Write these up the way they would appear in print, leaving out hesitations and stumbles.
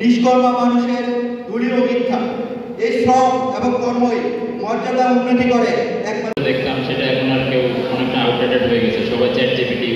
নিষ্কর্মা মানুষের দলীয় মিথ্যা। এই শ্রম এবং কর্মই মর্যাদা উন্নতি করে। দেখতাম সেটা এখন আর কেউ অনেকটা আউটডেটেড হয়ে গেছে, সবাই চ্যাট জিপিটি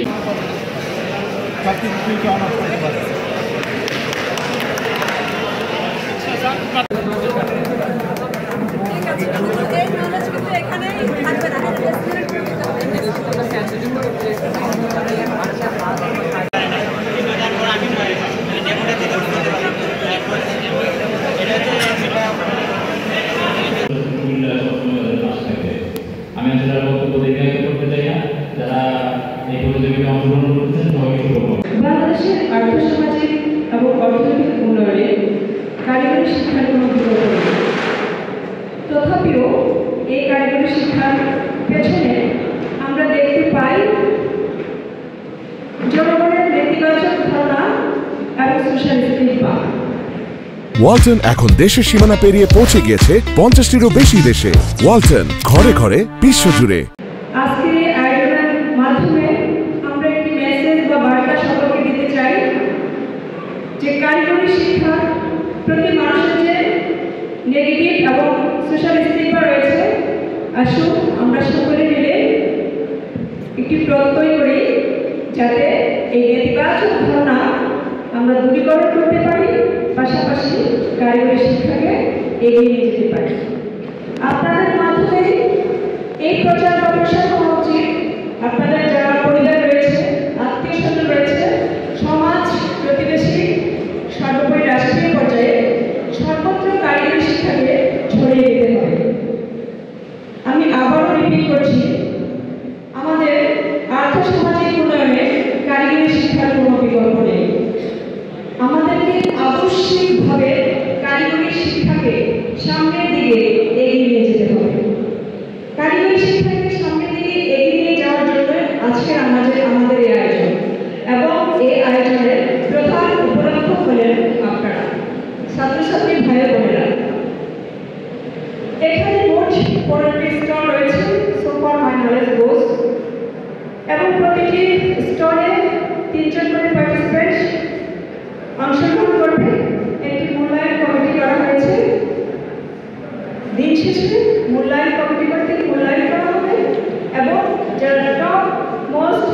আমি আসলে বক্তব্য দীর্ঘায়িত করতে চাই না। যারা এই প্রতিযোগিতায় অংশগ্রহণ করছেন সবাইকে বাংলাদেশের আর্থসামাজিক এবং অর্থনৈতিক উন্নয়নে কারিগরি শিক্ষার কোনো বিকল্প নেই। তথাপিও এই কারিগরি শিক্ষার পেছনে আমরা দেখতে পাই জনগণের নেতিবাচক ধারণা এবং সোশ্যালিস্টিক ভাব। ওয়ালটন এখন দেশের সীমানা পেরিয়ে পৌঁছে গিয়েছে 50টিরও বেশি দেশে। ওয়ালটন, ঘরে ঘরে, বিশ্বজুড়ে। আজকের এই আয়োজনের মাধ্যমে আমরা একটি মেসেজ বা বার্তা সকলকে দিতে চাই যে কারিগরি শিক্ষার প্রতি মানুষের যে নেগেটিভ এবং সোশ্যালিস্টিক ভাব রয়েছে, আসুন আমরা সকলে মিলে একটি প্রত্যয় করি যাতে এই নেতিবাচক ধারণা আমরা দূরীকরণ করতে পারি, পাশাপাশি কারিগরি শিক্ষাকে এগিয়ে নিয়ে যেতে পারি। আপনাদের মাধ্যমে এই প্রচার বা প্রসার হওয়া উচিত। আপনাদের যারা পরিবার রয়েছে, আত্মীয় স্বজন রয়েছে, সমাজ, প্রতিবেশী, সর্বোপরি রাষ্ট্রীয় পর্যায়ে সর্বত্র কারিগরি শিক্ষাকে ছড়িয়ে দিতে হবে। আমি আবারও রিপিট করছি, আমাদের আর্থসামাজিক উন্নয়নে কারিগরি শিক্ষার কোনো বিকল্প নেই। আমাদেরকে আবশ্যিকভাবে কারিগরি শিক্ষাকে সামনের দিকে এগিয়ে নিয়ে যেতে হবে। কারিগরি শিক্ষাকে সামনের দিকে এগিয়ে নিয়ে যাওয়ার জন্য আজকের আমাদের এই আয়োজন, এবং এই আয়োজনের প্রধান উপলক্ষ হলেন আপনারা ছাত্রছাত্রী ভাই বোনেরা। এখানে মোট 15টি স্টল রয়েছে, সো ফার মাই নলেজ গোজ, এবং প্রতিটি স্টলে 3 জন করে পার্টিসিপেন্ট অংশগ্রহণ করবে। একটি মূল্যায়ন কমিটি করা হয়েছে। দিন শেষে মূল্যায়ন কমিটি কর্তৃক মূল্যায়ন করা হবে, এবং যারা টপ মোস্ট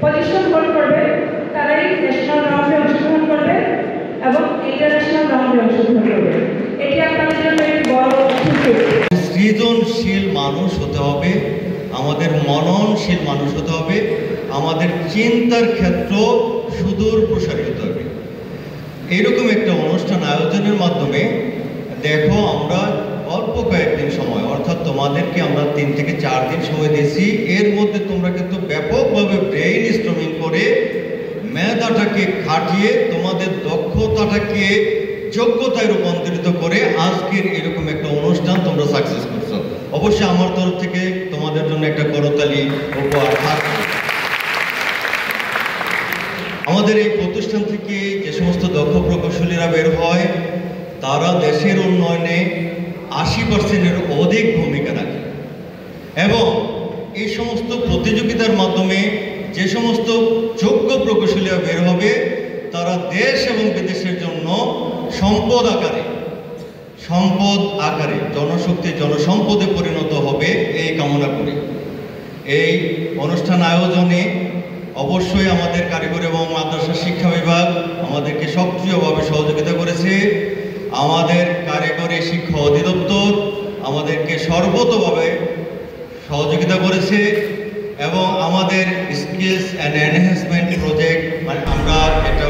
পজিশন হোল্ড করবে তারাই ন্যাশনাল রাউন্ডে অংশগ্রহণ করবে এবং ইন্টারন্যাশনাল রাউন্ডে অংশগ্রহণ করবে। এটি আপনাদের জন্য একটি বড় সুযোগ। সৃজনশীল মানুষ হতে হবে, আমাদের মননশীল মানুষ হতে হবে, আমাদের চিন্তার ক্ষেত্র সুদূর প্রসারিত হবে। এরকম একটা অনুষ্ঠান আয়োজনের মাধ্যমে দেখো আমরা অল্প কয়েকদিন সময়, অর্থাৎ তোমাদেরকে আমরা 3 থেকে 4 দিন সময় দিয়েছি, এর মধ্যে তোমরা কিন্তু ব্যাপকভাবে ব্রেইন স্টর্মিং করে মেধাটাকে খাটিয়ে তোমাদের দক্ষতাটাকে যোগ্যতায় রূপান্তরিত করে আজকের এরকম একটা অনুষ্ঠান তোমরা সাকসেস করছো। অবশ্যই আমার তরফ থেকে তোমাদের জন্য একটা করতালি উপহার থাকবে। আমাদের এই প্রতিষ্ঠান থেকে যে সমস্ত দক্ষ প্রকৌশলীরা বের হয় তারা দেশের উন্নয়নে 80%-এর অধিক ভূমিকা রাখে, এবং এই সমস্ত প্রতিযোগিতার মাধ্যমে যে সমস্ত যোগ্য প্রকৌশলীরা বের হবে তারা দেশ এবং বিদেশের জন্য সম্পদ আকারে জনশক্তি জনসম্পদে পরিণত হবে, এই কামনা করি। এই অনুষ্ঠান আয়োজনে অবশ্যই আমাদের কারিগরি এবং মাদ্রাসা শিক্ষা বিভাগ আমাদেরকে সক্রিয়ভাবে সহযোগিতা করেছে। আমাদের কারিগরি শিক্ষা অধিদপ্তর আমাদেরকে সর্বতোভাবে সহযোগিতা করেছে, এবং আমাদের স্কিলস অ্যান্ড এনহ্যান্সমেন্ট প্রজেক্ট, মানে আমরা এটা